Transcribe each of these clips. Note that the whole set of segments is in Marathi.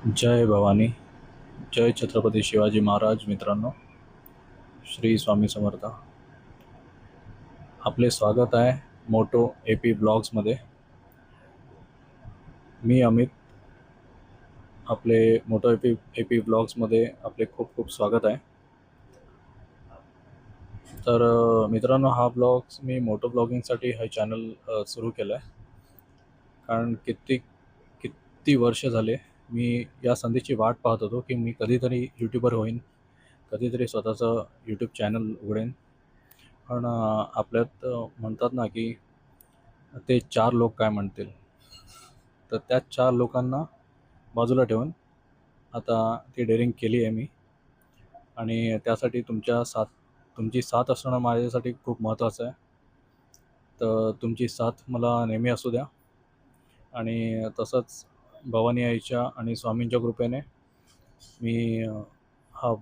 जय भवानी. जय छत्रपती शिवाजी महाराज. मित्रांनो, श्री स्वामी समर्थ. आपले स्वागत आहे मोटो ए पी ब्लॉग्समध्ये. मी अमित. आपले मोटो ए पी ब्लॉग्समध्ये आपले खूप खूप स्वागत आहे. तर मित्रांनो, हा ब्लॉग्स मी मोटो ब्लॉगिंगसाठी हा चॅनल सुरू केला आहे. कारण किती वर्ष झाले मी या संधीची वाट पाहत होतो की मी कधीतरी यूट्यूबर होईन, कधीतरी स्वतःचं यूट्यूब चॅनल उघडेन. पण आपल्यात म्हणतात ना की ते चार लोक काय म्हणतील. तर त्या चार लोकांना बाजूला ठेवून आता ती डेअरिंग केली आहे मी. आणि त्यासाठी तुमची साथ असणं माझ्यासाठी खूप महत्त्वाचं आहे. तर तुमची साथ मला नेहमी असू द्या. आणि तसंच भवानी आईच्या आणि स्वामींच्या कृपेने मी हा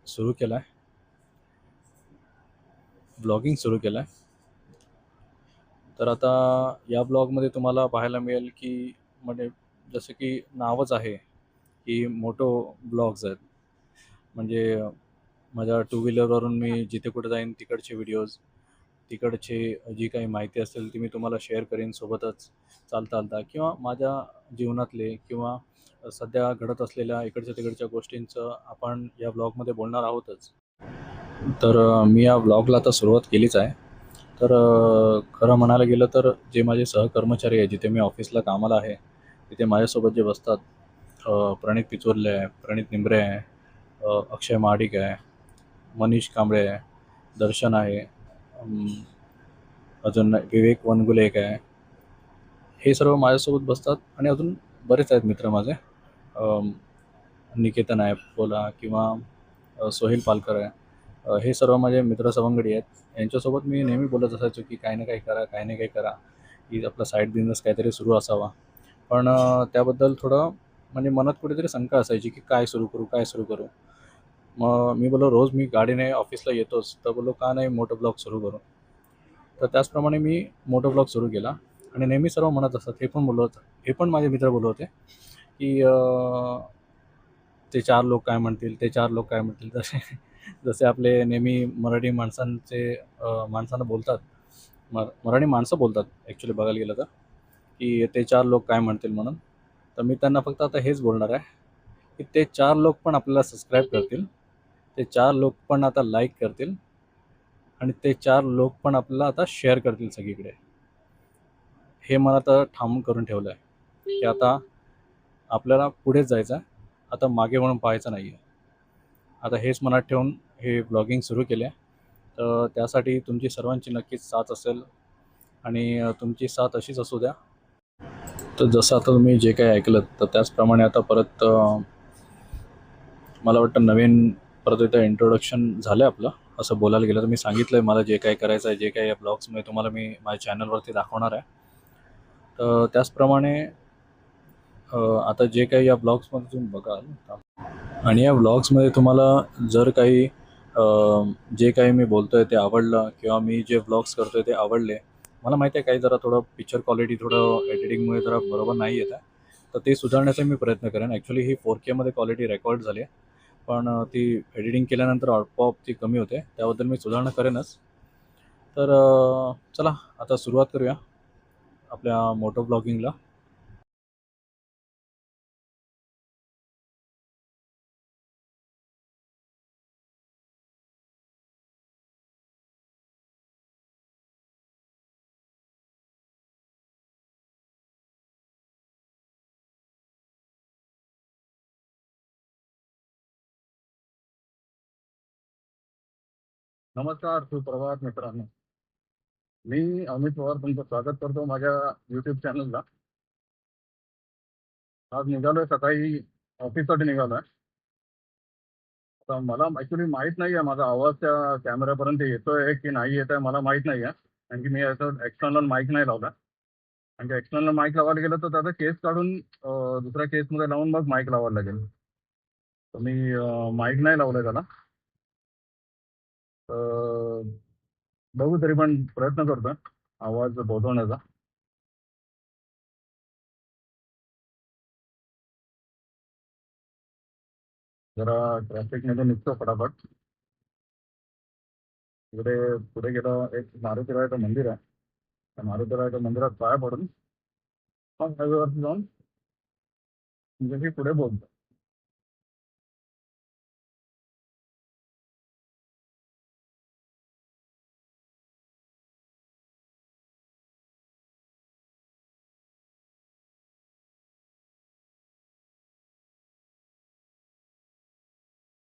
सुरू केला आहे ब्लॉगिंग सुरू केलं आहे. तर आता या ब्लॉगमध्ये तुम्हाला पाहायला मिळेल की म्हणजे जसं की नावच आहे की मोटो ब्लॉग्स आहेत. म्हणजे माझ्या टू व्हीलरवरून मी जिथे कुठे जाईन तिकडचे व्हिडिओज, तिकडचे जी काही माहिती असेल ती मी तुम्हाला शेअर करेन सोबतच चालता किंवा माझ्या जीवनातले किंवा सध्या घडत असलेल्या इकडच्या तिकडच्या गोष्टींचं आपण या ब्लॉगमध्ये बोलणार आहोतच. तर मी या ब्लॉगला आता सुरुवात केलीच आहे. तर खरं म्हणायला गेलं तर जे माझे सहकर्मचारी आहे, जिथे मी ऑफिसला कामाला आहे, तिथे माझ्यासोबत जे बसतात, प्रणित पिचोरले आहे, प्रणित निंबरे आहे, अक्षय महाडिक आहे, मनीष कांबळे आहे, दर्शन आहे, अजून विवेक वनगुले एक आहे. हे सर्व माझ्यासोबत बसतात आणि अजून बरेच आहेत मित्र माझे. निकेतन आहे बोला किंवा सोहेल पालकर आहे. हे सर्व माझे मित्र सवंगडी आहेत. यांच्यासोबत मी नेहमी बोलत असायचो की काही ना काही करा, काही ना काही करा, की आपला साईड बिझनेस काहीतरी सुरू असावा. पण त्याबद्दल थोडं म्हणजे मनात कुठेतरी शंका असायची की काय सुरू करू, काय सुरू करू. मग मी बोललो, रोज मी गाडीने ऑफिसला येतोच, तर बोललो का नाही मोटो ब्लॉग सुरू करू. तर त्याचप्रमाणे मी मोटो ब्लॉग सुरू केला. आणि नेहमी सर्व म्हणत असतात, हे पण माझे मित्र बोलत होते की ते चार लोक काय म्हणतील, ते चार लोक काय म्हणतील. जसे जसे आपले नेहमी मराठी माणसांना बोलतात, मराठी माणसं बोलतात ॲक्च्युली बघायला गेलं तर, की ते चार लोक काय म्हणतील म्हणून. तर मी त्यांना फक्त आता हेच बोलणार आहे की ते चार लोक पण आपल्याला सबस्क्राईब करतील, ते चार लोक पण आता लाईक करतील आणि ते चार लोक पण आपल्याला आता शेअर करतील सगळीकडे. हे मला तर ठाम करून ठेवलं आहे की आता आपल्याला पुढेच जायचं आहे, आता मागे वळून पाहायचं नाही आहे. आता हेच मनात ठेवून हे ब्लॉगिंग सुरू केले आहे. तर त्यासाठी तुमची सर्वांची नक्कीच साथ असेल आणि तुमची साथ अशीच असू द्या. तर जसं आता तुम्ही जे काही ऐकलं तर त्याचप्रमाणे आता परत मला वाटतं नवीन परत एकदा इंट्रोडक्शन झालं आहे आपलं. असं बोलायला गेलं तर मी सांगितलं आहे मला जे काही करायचं आहे, जे काही या ब्लॉग्समध्ये तुम्हाला मी माझ्या चॅनलवरती दाखवणार आहे. तर त्याचप्रमाणे आता जे काही या ब्लॉग्समध्ये तुम्ही बघाल आणि या व्लॉग्समध्ये तुम्हाला जर काही जे काही मी बोलतो आहे ते आवडलं किंवा मी जे व्लॉग्स करतो आहे ते आवडले, मला माहिती आहे काही जरा थोडं पिक्चर क्वालिटी थोडं एडिटिंगमुळे जरा बरोबर नाही येत आहे. तर ते सुधारण्याचा मी प्रयत्न करेन. ॲक्च्युली ही 4Kमध्ये क्वालिटी रेकॉर्ड झाली आहे, पण ती एडिटिंग केल्यानंतर आपोआप ती कमी होते. त्याबद्दल मी सुधारणा करेनच. तर चला आता सुरुवात करूया आपल्या मोटो ब्लॉगिंगला. नमस्कार, सुप्रभात मित्रांनो. मी अमित पवार तुमचं स्वागत करतो माझ्या यूट्यूब चॅनलला. आज निघालोय सकाळी, ऑफिससाठी निघालोय. आता मला ॲक्च्युली माहीत नाही आहे माझा आवाज त्या कॅमेऱ्यापर्यंत येतोय की नाही येत आहे, मला माहीत नाही आहे. कारण की मी याचं एक्सटर्नल माईक नाही लावला. आणि एक्सटर्नल माईक लावायला गेलं तर त्याचा केस काढून दुसऱ्या केसमध्ये लावून मग माईक लावायला लागेल. तर मी माईक नाही लावलाय त्याला. तर बघू, तरी पण प्रयत्न करतोय आवाज पोहोचवण्याचा. जरा ट्रॅफिकमध्ये निघतो फटाफट. इकडे पुढे गेलं एक मारुतीरायाचं मंदिर आहे. त्या मारुतीरायाच्या मंदिरात पाया पडून मग हायवेवरती जाऊन म्हणजे पुढे बोलतो.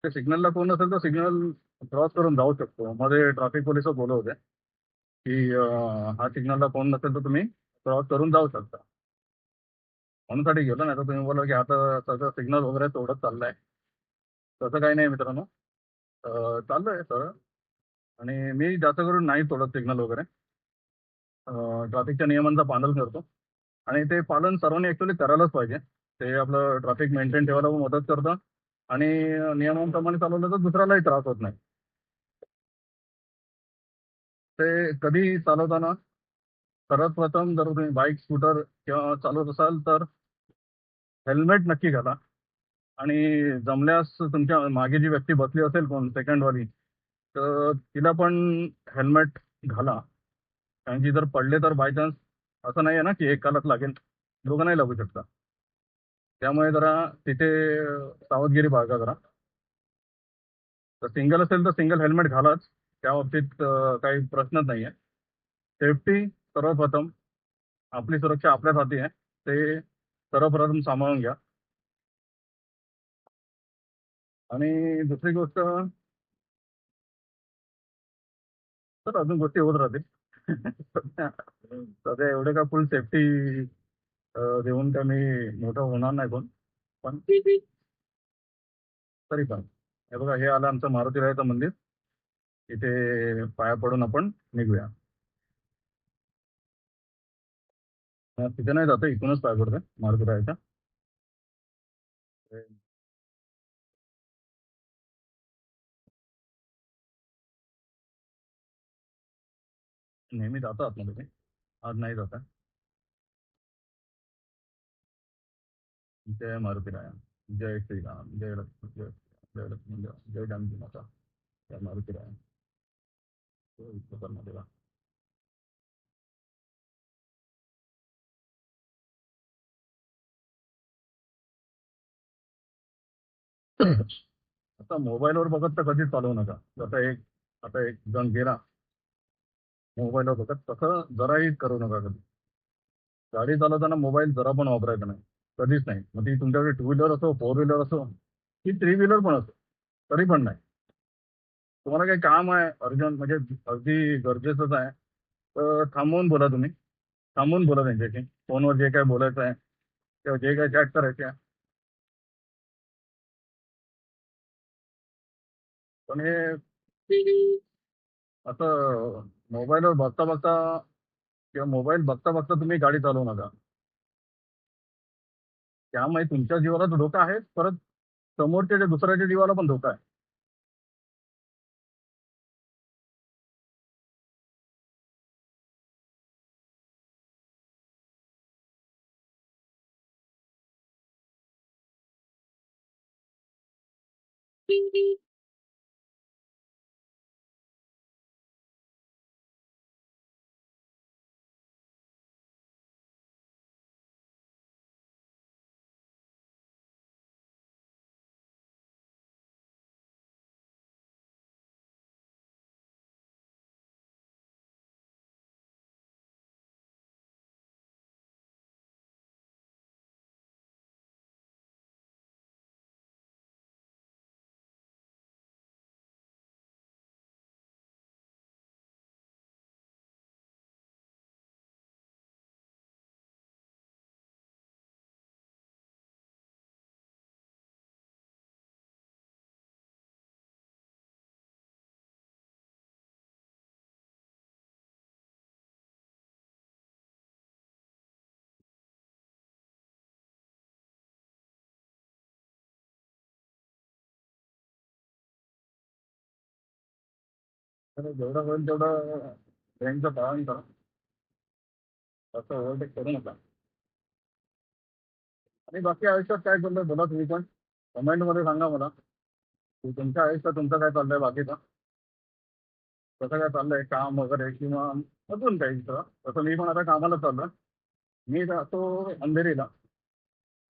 ते सिग्नलला कोण असेल तर सिग्नल क्रॉस करून जाऊ शकतो. मध्ये ट्रॅफिक पोलिस बोलवते की हा सिग्नलला कोण नसेल तर तुम्ही क्रॉस करून जाऊ शकता. म्हणून साठी गेलो, नाही तर तुम्ही बोला की आता सगळं सिग्नल वगैरे तोडत चाललंय. तसं काही नाही मित्रांनो. चाललंय सर. आणि मी जास्त करून नाही तोडत सिग्नल वगैरे. ट्रॅफिकच्या नियमांचं पालन करतो. आणि ते पालन सर्वांनी ऍक्च्युली करायलाच पाहिजे. ते आपलं ट्रॅफिक मेंटेन ठेवायला पण मदत करतं. आणि नियमांप्रमाणे चालवलं तर दुसऱ्यालाही त्रास होत नाही. ते कधी चालवताना सर्वात प्रथम जर तुम्ही बाईक स्कूटर किंवा चालवत असाल तर हेल्मेट नक्की घाला. आणि जमल्यास तुमच्या मागे जी व्यक्ती बसली असेल कोण सेकंड वाली, तर तिला पण हेल्मेट घाला. कारण की जर पडले तर बाय चान्स असं नाही आहे ना की एकालाच लागेल, दोघांनाही लागू शकता. त्यामुळे जरा तिथे सावधगिरी बाळगा जरा. तर सिंगल असेल तर सिंगल हेल्मेट घालाच. त्या बाबतीत काही प्रश्नच नाही आहे. सेफ्टी सर्वप्रथम. आपली सुरक्षा आपल्याच हाती आहे. ते सर्वप्रथम सांभाळून घ्या. आणि दुसरी गोष्ट, तर अजून गोष्टी होत राहतील. सध्या सध्या एवढे का फुल सेफ्टी देऊन काय मी मोठं होणार नाही कोण. पण तरी पण हे बघा, हे आलं आमचं मारुतीरायाचं मंदिर. इथे पाया पडून आपण निघूया. तिथे नाही जातं, इथूनच पाया पडतोय मारुतीरायाच्या. नेहमी जातो आतमध्ये ते. आज नाही जात आहे. जय मारुतीराया. जय श्रीराम. जय लक्ष्मण. जय श्रीराम, जय लक्ष्मण. जय जानकी माता. जय मारुतीराया. जय विश्वकर्मा देवा. आता मोबाईलवर बघत तर कधीच चालवू नका. जसं एक आता एक जण गेला मोबाईलवर बघत, तसं जराही करू नका कधी. गाडी चालवताना मोबाईल जरा पण वापरायचा नाही. कधीच नाही. मग ती तुमच्याकडे टू व्हीलर असो, फोर व्हीलर असो, की थ्री व्हीलर पण असो, तरी पण नाही. तुम्हाला काही काम आहे अर्जंट, म्हणजे अगदी गरजेचंच आहे, तर थांबवून बोला तुम्ही. थांबवून बोला त्यांच्याशी. फोनवर जे काय बोलायचं आहे किंवा जे काय चॅट करायचे आहे. पण हे असं मोबाईलवर बघता बघता किंवा मोबाईल बघता बघता तुम्ही गाडी चालवू नका. त्यामुळे तुमच्या जीवाला तर धोका आहे, परत समोरच्या दुसऱ्याच्या जीवाला पण धोका आहे. तर जेवढं होईल तेवढं ट्रेनचं पालन करा. असं ओव्हरटेक करू नका. आणि बाकी आयुष्यात काय चाललंय बोला तुम्ही पण. कमेंटमध्ये सांगा मला. तुमचं आहे का, तुमचं काय चाललंय बाकीचं? कसं काय चाललंय काम वगैरे, किंवा अजून काही दुसरं? तसं मी पण आता कामाला चाललोय. मी राहतो अंधेरीला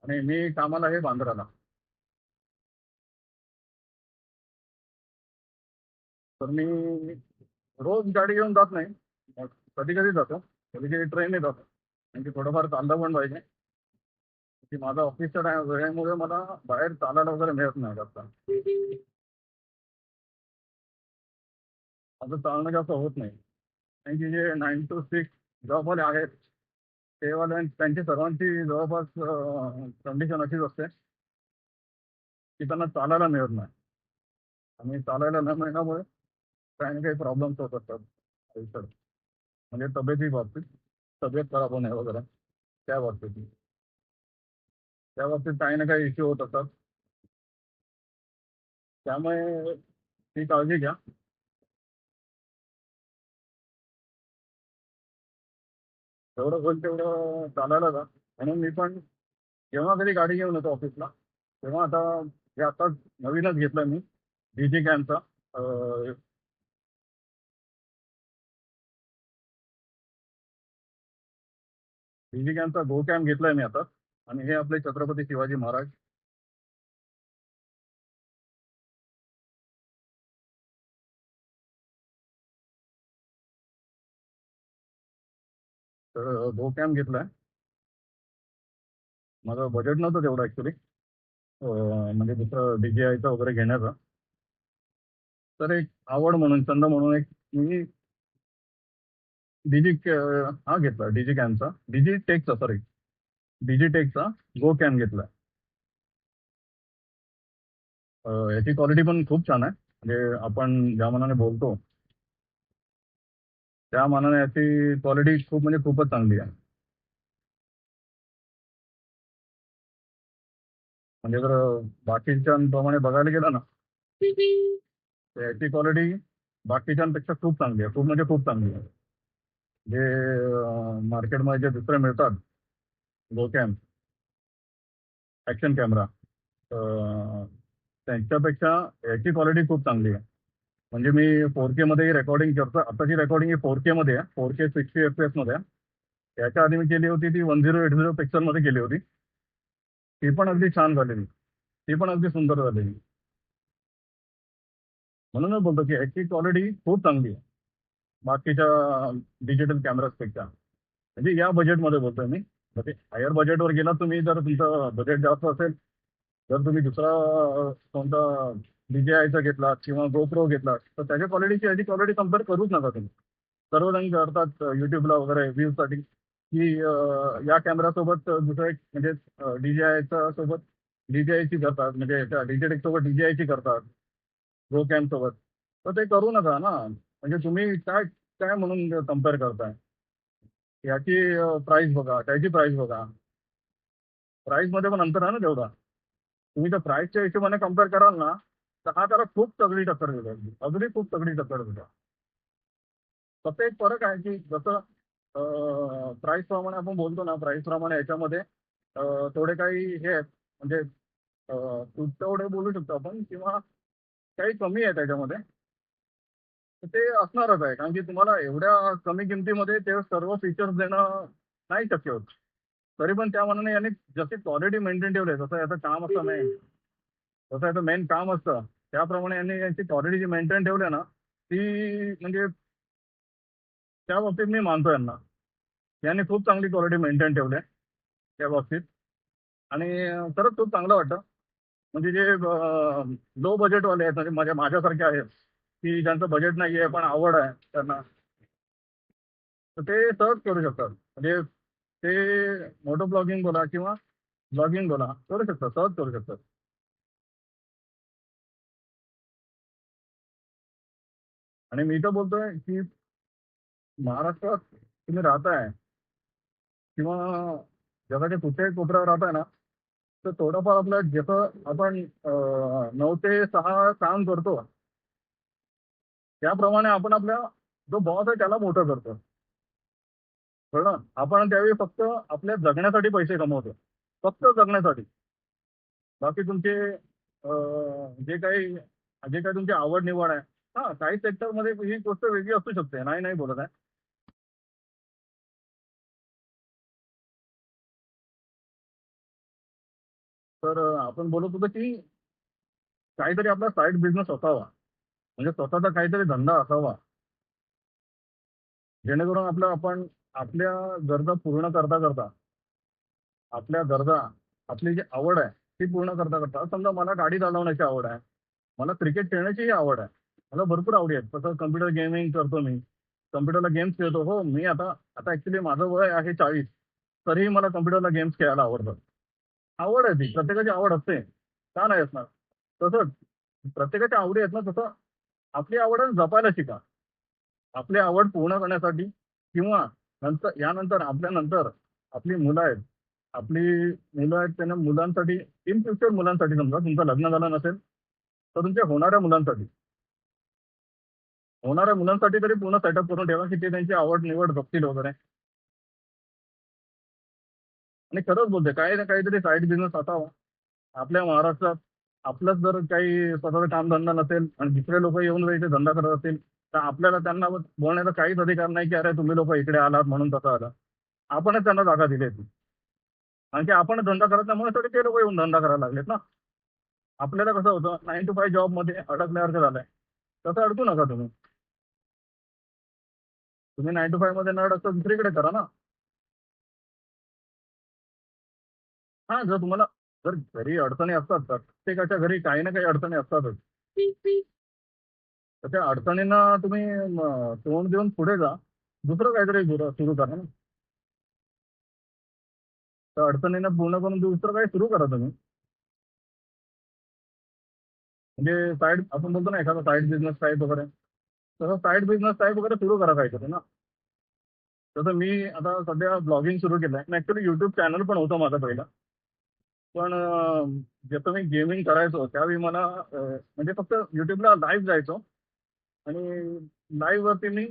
आणि मी कामाला आहे बांद्राला. तर मी रोज गाडी घेऊन जात नाही, कधी कधी जातो, कधी कधी ट्रेनने जातो. म्हणजे थोडंफार चाललं पण पाहिजे, की माझा ऑफिसच्या वेळेमुळे मला बाहेर चालायला वगैरे मिळत नाही जास्त. माझं चालणं जास्त होत नाही. आणि की जे 9 to 6 जॉबवाले आहेत, तेवाले त्यांची सर्वांची जवळपास कंडिशन अशीच असते की त्यांना चालायला मिळत नाही. आणि चालायला न मिळण्यामुळे काही ना काही प्रॉब्लेम्स होत असतात आयुष्यात. म्हणजे तब्येती बाबतीत, तब्येत खराब होणे वगैरे, त्या बाबतीत त्या बाबतीत काही ना काही इश्यू होत असतात. त्यामुळे ती काळजी घ्या. जेवढं होईल तेवढं चालायला जा. म्हणून मी पण जेव्हा कधी गाडी घेऊन येतो ऑफिसला, तेव्हा आता हे आता नवीनच घेतलं मी डीजी कॅनचा. डीजी कॅनचा गो कॅम्प घेतलाय मी आता. आणि हे आपले छत्रपती शिवाजी महाराज. तर गो कॅम्प घेतलाय. माझं बजेट नव्हतं तेवढं ऍक्च्युली, म्हणजे दुसरं डीजीआयचं वगैरे घेण्याचं. तर एक आवड म्हणून, छंद म्हणून एक मी डीजी हा घेतला, डीजी कॅनचा, डीजी टेकचा, सॉरी, डीजी टेकचा गो कॅन घेतला. याची क्वालिटी पण खूप छान आहे. म्हणजे आपण ज्या मानाने बोलतो त्या मानाने याची क्वालिटी खूप, म्हणजे खूपच चांगली आहे. म्हणजे जर बाकीच्यांप्रमाणे बघायला गेलं ना, तर याची क्वालिटी बाकीच्यांपेक्षा खूप चांगली आहे, खूप म्हणजे खूप चांगली आहे. जे मार्केटमध्ये जे दुसरे मिळतात गो कॅम ॲक्शन कॅमेरा, त्यांच्यापेक्षा याची क्वालिटी खूप चांगली आहे. म्हणजे मी 4K मध्ये रेकॉर्डिंग करतो. आताची रेकॉर्डिंग ही 4K मध्ये आहे, 4K 60 FPS मध्ये आहे. त्याच्या आधी मी केली होती ती 1080 पिक्सल मध्ये केली होती. ती पण अगदी छान झालेली, ती पण अगदी सुंदर झालेली. म्हणूनच बोलतो की याची क्वालिटी खूप चांगली आहे बाकीच्या डिजिटल कॅमेराजपेक्षा. म्हणजे या बजेटमध्ये बोलतोय मी. म्हणजे हायर बजेटवर गेला तुम्ही, जर तुमचं बजेट जास्त असेल, जर तुम्ही दुसरा कोणता DJI चा घेतला किंवा GoPro घेतला, तर त्याच्या क्वालिटीची याची क्वालिटी कम्पेअर करूच नका तुम्ही. सर्वजण करतात युट्यूबला वगैरे व्ह्यूजसाठी की या कॅमेरासोबत दुसरं एक, म्हणजे DJI सोबत DJI ची करतात, म्हणजे त्या DJI सोबत DJI ची करतात गो कॅम सोबत. तर ते करू नका ना. म्हणजे तुम्ही काय काय म्हणून कम्पेअर करताय? याची प्राइस बघा, त्याची प्राइस बघा. प्राइस मध्ये पण अंतर आहे ना तेवढा. तुम्ही जर प्राइसच्या हिशोबाने कम्पेअर कराल ना, तर हा त्याला खूप तगडी टक्कर देतो, अगदी खूप तगडी टक्कर देतो. फक्त एक फरक आहे की जसं प्राइस प्रमाणे आपण बोलतो ना, प्राइस प्रमाणे याच्यामध्ये थोडे काही हे आहेत. म्हणजे तेवढे बोलू शकतो आपण, किंवा काही कमी आहे त्याच्यामध्ये. तर ते असणारच आहे, कारण की तुम्हाला एवढ्या कमी किमतीमध्ये ते सर्व फीचर्स देणं नाही शक्य होत. तरी पण त्या मानाने याने जशी क्वालिटी मेंटेन ठेवली आहे, जसं याचं काम असतं मेन, जसं याचं मेन काम असतं, त्याप्रमाणे यांनी यांची क्वालिटी जी मेंटेन ठेवली आहे ना, ती म्हणजे त्या बाबतीत मी मानतो यांना. यांनी खूप चांगली क्वालिटी मेंटेन ठेवली आहे त्या बाबतीत. आणि खरंच खूप चांगलं वाटतं. म्हणजे जे लो बजेटवाले आहेत, म्हणजे माझ्यासारखे आहेत, की ज्यांचं बजेट नाही आहे पण आवड आहे त्यांना, तर ते सहज करू शकतात. म्हणजे ते मोटो ब्लॉगिंग बोला किंवा ब्लॉगिंग बोला, करू शकतात, सहज करू शकतात. आणि मी तर बोलतोय की महाराष्ट्रात तुम्ही राहताय किंवा जगाच्या कुठल्याही कोपऱ्यावर राहताय ना, तर थोडंफार आपलं जसं आपण 9 ते 6 काम करतो, त्याप्रमाणे आपण आपल्या जो बॉस आहे त्याला मोठं करतो. कळलं? आपण त्यावेळी फक्त आपल्या जगण्यासाठी पैसे कमवतो, फक्त जगण्यासाठी. बाकी तुमचे जे काही जे काही तुमची आवड निवड आहे. हा, काही सेक्टरमध्ये ही गोष्ट वेगळी असू शकते, नाही नाही बोलत आहे. तर आपण बोलत होतो की काहीतरी आपला साईड बिझनेस असावा, म्हणजे स्वतःचा काहीतरी धंदा असावा, जेणेकरून आपण आपल्या गरजा पूर्ण करता करता, आपल्या गरजा, आपली जी आवड आहे ती पूर्ण करता करता, समजा मला गाडी चालवण्याची आवड आहे, मला क्रिकेट खेळण्याचीही आवड आहे, मला भरपूर आवडी आहेत. तसं कम्प्युटर गेमिंग करतो मी, कम्प्युटरला गेम्स खेळतो. हो, मी आता आता ॲक्च्युली माझं वय आहे 40, तरीही मला कम्प्युटरला गेम्स खेळायला आवडतात. आवड आहे ती, प्रत्येकाची आवड असते, का नाही असणार? तसंच प्रत्येकाच्या आवडी आहेत ना, तसं आपली आवड जपायला शिका. आपली आवड पूर्ण करण्यासाठी, किंवा यानंतर आपल्यानंतर आपली मुलं आहेत, आपली मुलं आहेत, त्यांना मुलांसाठी, इन फ्युचर मुलांसाठी, समजा तुमचं लग्न झालं नसेल तर तुमच्या होणाऱ्या मुलांसाठी तरी पूर्ण सेटअप करून ठेवा, की ते त्यांची आवड निवड जपतील वगैरे. आणि खरंच बोलते, काही ना काहीतरी साईड बिझनेस असावा आपल्या महाराष्ट्रात. आपलंच जर काही स्वतःचा कामधंदा नसेल आणि दुसरे लोक येऊन जर इथे धंदा करत असतील, तर आपल्याला त्यांना बोलण्याचा काहीच अधिकार नाही की अरे तुम्ही लोक इकडे आलात म्हणून तसं आलं. आपणच त्यांना जागा दिली होती, आणि ते आपण धंदा करत नाही म्हणून ते लोक येऊन धंदा करायला लागलेत ना. आपल्याला कसं होतं, 9 to 5 जॉबमध्ये अडकल्यासारखं झालंय. तसं अडकू नका तुम्ही. तुम्ही 9 to 5 मध्ये न अडकता दुसरीकडे करा ना. हा, जर तुम्हाला, जर घरी अडचणी असतात, तर प्रत्येकाच्या घरी काही ना काही अडचणी असतातच. तर त्या अडचणींना तुम्ही तोंड देऊन पुढे जा. दुसरं काहीतरी सुरू करा ना. तर अडचणींना पूर्ण करून दुसरं काही सुरू करा तुम्ही. म्हणजे साईड, आपण बोलतो ना एखादा साईड बिझनेस टाईप वगैरे, तसं साईड बिझनेस टाईप वगैरे सुरू करा काहीतरी ना. जसं मी आता सध्या ब्लॉगिंग सुरू केलं आहे. ॲक्च्युली यूट्यूब चॅनल पण होतं माझं पहिलं. पण जसं मी गेमिंग करायचो त्यावेळी मला म्हणजे फक्त युट्यूबला लाईव्ह जायचो, आणि लाईव्हवरती मी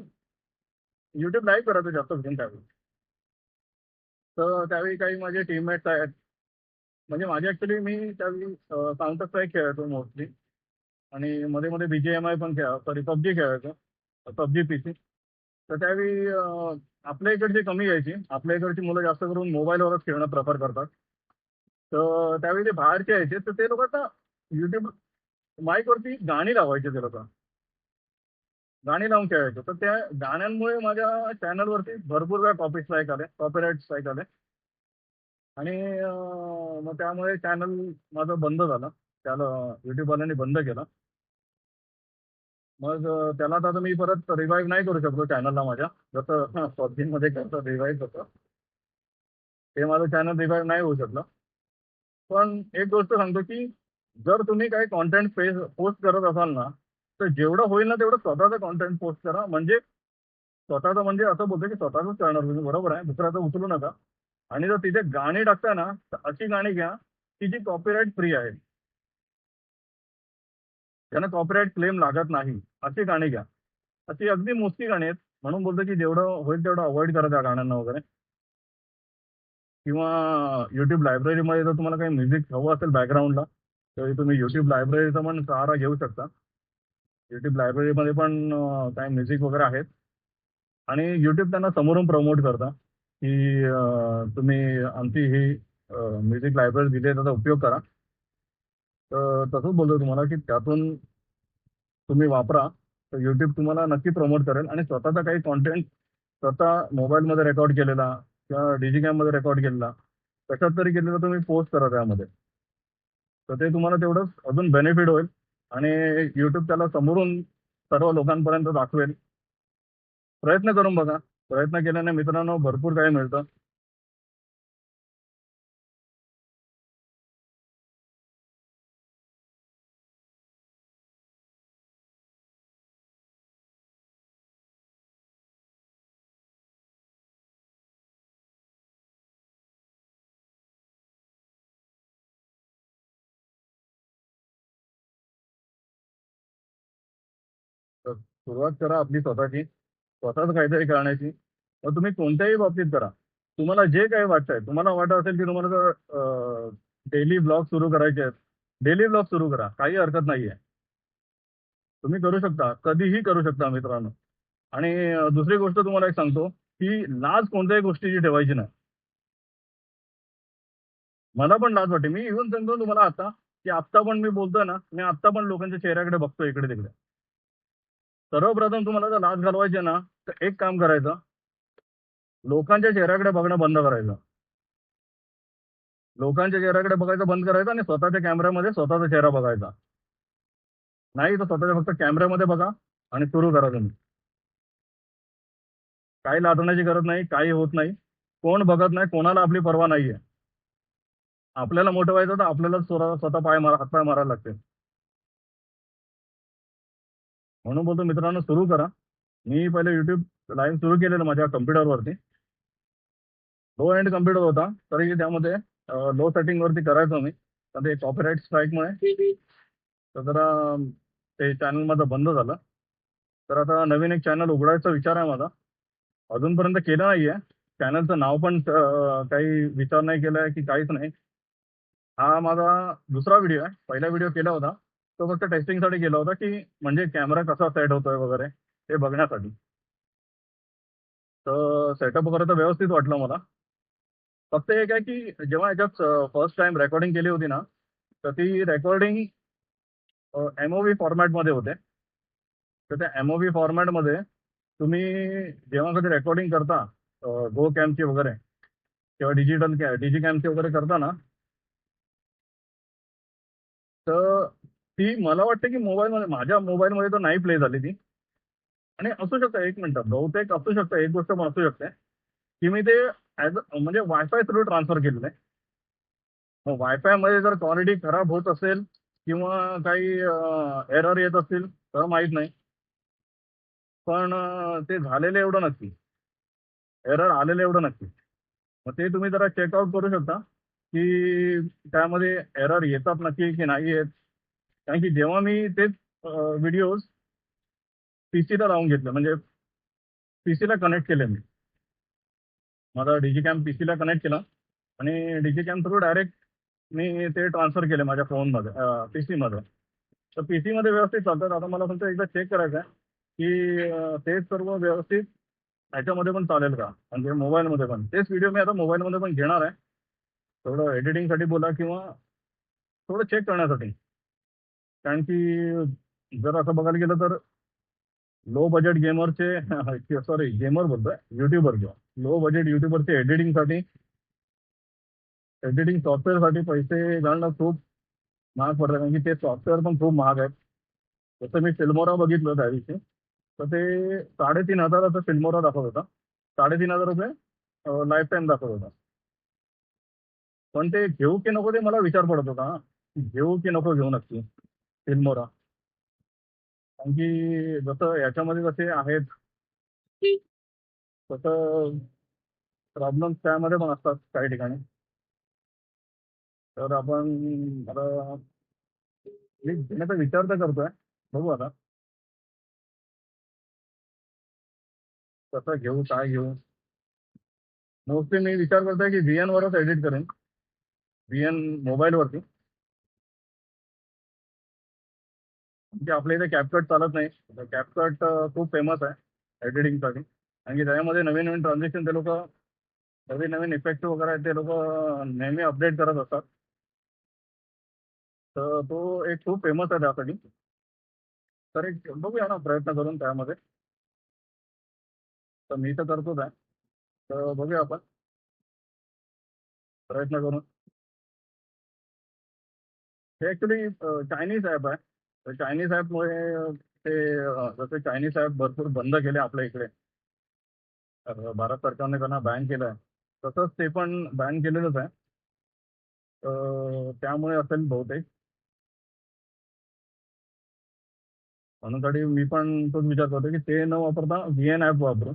युट्यूब लाईव्ह करायचो जास्त करून त्यावेळी. तर त्यावेळी काही माझे टीममेट्स आहेत, म्हणजे माझे ॲक्च्युली मी त्यावेळी काउंटर स्ट्राईक खेळायचो मोस्टली, आणि मध्ये मध्ये BGMI पण सॉरी पबजी खेळायचो, पबजी PC. तर त्यावेळी आपल्या इकडची कमी यायची, आपल्या इकडची मुलं जास्त करून मोबाईलवरच खेळणं प्रेफर करतात. तर त्यावेळी ते बाहेरचे यायचे, तर ते लोक आता युट्यूब माईकवरती गाणी लावायचे, ते लोक गाणी लावून खेळायचे. तर त्या गाण्यांमुळे माझ्या चॅनलवरती भरपूर वेळा कॉपीराईट स्ट्राईक आले, आणि मग त्यामुळे चॅनल माझं बंद झालं. त्याला युट्यूबवाल्यांनी बंद केलं. मग त्याला आता मी परत रिवाईव्ह नाही करू शकलो चॅनलला माझ्या, जसं पबजीमध्ये कसं रिवाईव्ह होतं, ते माझं चॅनल रिवाईव्ह नाही होऊ शकलं. पण एक गोष्ट सांगतो की जर तुम्ही काही कॉन्टेंट पोस्ट करत असाल ना, तर जेवढं होईल ना तेवढं स्वतःचं कॉन्टेंट पोस्ट करा. म्हणजे स्वतःचं, म्हणजे असं बोलतो की स्वतःच करणार तुम्ही, बरोबर आहे, दुसऱ्याचं उचलू नका. आणि जर तिथे गाणी टाकताय ना, तर अशी गाणी घ्या की जी कॉपीराईट फ्री आहे, त्यांना कॉपीराईट क्लेम लागत नाही, अशी गाणी घ्या. अशी अगदी मोजकी गाणी आहेत, म्हणून बोलतो की जेवढं होईल तेवढं अवॉइड करा त्या गाण्यांना वगैरे. किंवा YouTube लायब्ररीमध्ये जर तुम्हाला काही म्युझिक हवं असेल बॅकग्राऊंडला, तर तुम्ही YouTube लायब्ररीचा पण सहारा घेऊ शकता. YouTube लायब्ररीमध्ये पण काही म्युझिक वगैरे आहेत, आणि YouTube त्यांना समोरून प्रमोट करता की तुम्ही आमची ही म्युझिक लायब्ररी दिली आहे, त्याचा उपयोग करा. तर तसंच बोलतो तुम्हाला की त्यातून तुम्ही वापरा. तर YouTube तुम्हाला नक्की प्रमोट करेल, आणि स्वतःचा काही कॉन्टेंट स्वतः मोबाईलमध्ये रेकॉर्ड केलेला किंवा डिजिकॅममध्ये रेकॉर्ड केलेला, कशात तरी केलेला तुम्ही पोस्ट करा त्यामध्ये. तर ते तुम्हाला तेवढंच अजून बेनिफिट होईल, आणि YouTube त्याला समोरून सर्व लोकांपर्यंत दाखवेल. प्रयत्न करून बघा. प्रयत्न केल्याने मित्रांनो भरपूर काही मिळतं. तर सुरुवात करा आपली स्वतःची, स्वतःच काहीतरी करण्याची. मग तुम्ही कोणत्याही बाबतीत करा. तुम्हाला जे काही वाटतंय, तुम्हाला वाटत असेल की तुम्हाला जर डेली ब्लॉग सुरू करायचे आहेत, डेली ब्लॉग सुरू करा, काही हरकत नाहीये. तुम्ही करू शकता, कधीही करू शकता मित्रांनो. आणि दुसरी गोष्ट तुम्हाला एक सांगतो, की लाज कोणत्याही गोष्टीची ठेवायची नाही. मला पण लाज वाटते. मी इव्हन सांगतो तुम्हाला आता, की आत्ता पण मी बोलतोय ना, मी आत्ता पण लोकांच्या चेहऱ्याकडे बघतोय इकडे-तिकडे. सर्वप्रथम तुम्हाला जर लाज घालवायची आहे ना, तर एक काम करायचं, लोकांच्या चेहऱ्याकडे बघणं बंद करायचं. लोकांच्या चेहऱ्याकडे बघायचं बंद करायचं आणि स्वतःच्या कॅमेऱ्यामध्ये स्वतःचा चेहरा बघायचा. नाही तर स्वतःच्या फक्त कॅमेऱ्यामध्ये बघा आणि सुरू करा तुम्ही. काही लाजण्याची गरज नाही, काही होत नाही. कोण बघत नाही, कोणाला आपली पर्वा नाहीये. आपल्याला मोठं व्हायचं तर आपल्याला स्वतः हातपाय मारायला लागतील. म्हणून बोलतो मित्रांनो, सुरू करा. मी पहिले YouTube लाईव्ह सुरू केलेलं माझ्या कॉम्प्युटरवरती. लो एंड कॉम्प्युटर होता, तरी त्यामध्ये लो सेटिंगवरती करायचो मी. पण ते कॉपीराईट स्ट्राईकमुळे तर जरा ते चॅनल माझं बंद झालं. तर आता नवीन एक चॅनल उघडायचा विचार आहे माझा. अजूनपर्यंत केलं नाहीये. चॅनलचं नाव पण काही विचार नाही केलाय की काहीच नाही. हा माझा दुसरा व्हिडिओ आहे. पहिला व्हिडिओ केला होता. तो फक्त टेस्टिंगसाठी केला होता, की म्हणजे कॅमेरा कसा सेट होतोय वगैरे ते बघण्यासाठी. तर सेटअप वगैरे तर व्यवस्थित वाटलं मला. फक्त एक आहे, की जेव्हा ह्याच्यात फर्स्ट टाईम रेकॉर्डिंग केली होती ना, तर ती रेकॉर्डिंग एम-ओ-व्ही फॉर्मॅटमध्ये होते. तर त्या एम-ओ-व्ही फॉर्मॅटमध्ये तुम्ही जेव्हा कधी रेकॉर्डिंग करता गो कॅमची वगैरे किंवा डिजिकॅमची वगैरे करता ना, तर ती मला वाटतं की मोबाईलमध्ये माझ्या मोबाईलमध्ये तर नाही प्ले झाली ती. आणि असू शकतं, एक मिनिटं, बहुतेक असू शकतं, एक गोष्ट पण असू शकते, की मी ते म्हणजे वायफाय थ्रू ट्रान्सफर केलेलं आहे. मग वायफायमध्ये जर क्वालिटी खराब होत असेल किंवा काही एरर येत असतील तर माहीत नाही. पण ते झालेलं एवढं नक्की. एरर आलेलं एवढं नक्की. मग ते तुम्ही जरा चेकआउट करू शकता, की त्यामध्ये एरर येतात नक्की की नाही येत. कारण की जेव्हा मी तेच व्हिडिओज पीसीला लावून घेतले, म्हणजे पीसीला कनेक्ट केले मी. माझा डिजिकॅम पीसीला कनेक्ट केला आणि डिजिकॅम थ्रू डायरेक्ट मी ते ट्रान्सफर केले माझ्या फोनमध्ये पीसीमध्ये. तर पीसीमध्ये व्यवस्थित चालतात. आता मला फक्त एकदा चेक करायचं आहे, की ते सर्व व्यवस्थित ह्याच्यामध्ये पण चालेल का? म्हणजे मोबाईलमध्ये पण. तेच व्हिडिओ मी आता मोबाईलमध्ये पण घेणार आहे. थोडं एडिटिंगसाठी बोला किंवा थोडं चेक करण्यासाठी. कारण की जर असं बघायला गेलं तर लो बजेट गेमरचे सॉरी गेमर बोलतोय, यूट्यूबर किंवा लो बजेट यूट्यूबरचे एडिटिंग सॉफ्टवेअरसाठी पैसे घालणं खूप महाग पडतं. कारण की ते सॉफ्टवेअर पण खूप महाग आहेत. जसं मी फिल्मोरा बघितलं त्या दिवशी, तर ते 3,500चं फिल्मोरा दाखवत होता. ₹3,500 लाईफ टाईम दाखवत होता. पण ते घेऊ की नको ते मला विचार पडत होता हां. घेऊ की नको घेऊ नक्की फिल्मोरा. कारण की जसं याच्यामध्ये जसे आहेत, तसं प्रॉब्लेम्स त्यामध्ये पण असतात काही ठिकाणी. तर आपण आता मी घेण्याचा विचार तर करतोय. बघू आता कसं घेऊ, काय घेऊ? मोस्टली मी विचार करतोय की व्हीएनवरच एडिट करेन. व्हीएन मोबाईलवरती. म्हणजे आपल्या इथे CapCut चालत नाही. CapCut खूप फेमस आहे एडिटिंगसाठी. कारण की त्याच्यामध्ये नवीन-नवीन ट्रान्झॅक्शन ते लोकं, नवीन-नवीन इफेक्ट वगैरे आहेत ते लोकं नेहमी अपडेट करत असतात. तर तो एक खूप फेमस आहे त्यासाठी. तर एक बघूया ना प्रयत्न करून त्यामध्ये. तर मी तर करतोच आहे. तर बघूया आपण प्रयत्न करून. हे ॲक्चुअली चायनीज ॲप आहे. तर चायनीज ॲपमुळे ते जसे चायनीज ॲप भरपूर बंद केले आपल्या इकडे. भारत सरकारने त्यांना बॅन केलं आहे. तसंच ते पण बॅन केलेलंच आहे. त्यामुळे असेल बहुतेक. म्हणून तरी मी पण तोच विचार करतो, की ते न वापरता व्हीएन ॲप वापरू.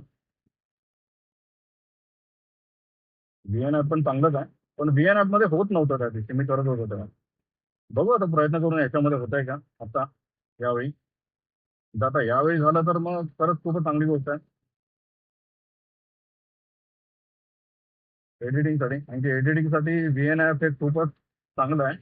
व्हीएन ॲप पण चांगलंच आहे. पण व्हीएन ॲपमध्ये होत नव्हतं त्या दिवशी मी करत होतो तेव्हा. बघू आता प्रयत्न करून याच्यामध्ये होतंय का आता यावेळी. जर आता यावेळी झालं तर मग खरंच खूपच चांगली गोष्ट आहे एडिटिंगसाठी. कारण की एडिटिंगसाठी व्हीएन ॲप हे खूपच चांगलं आहे.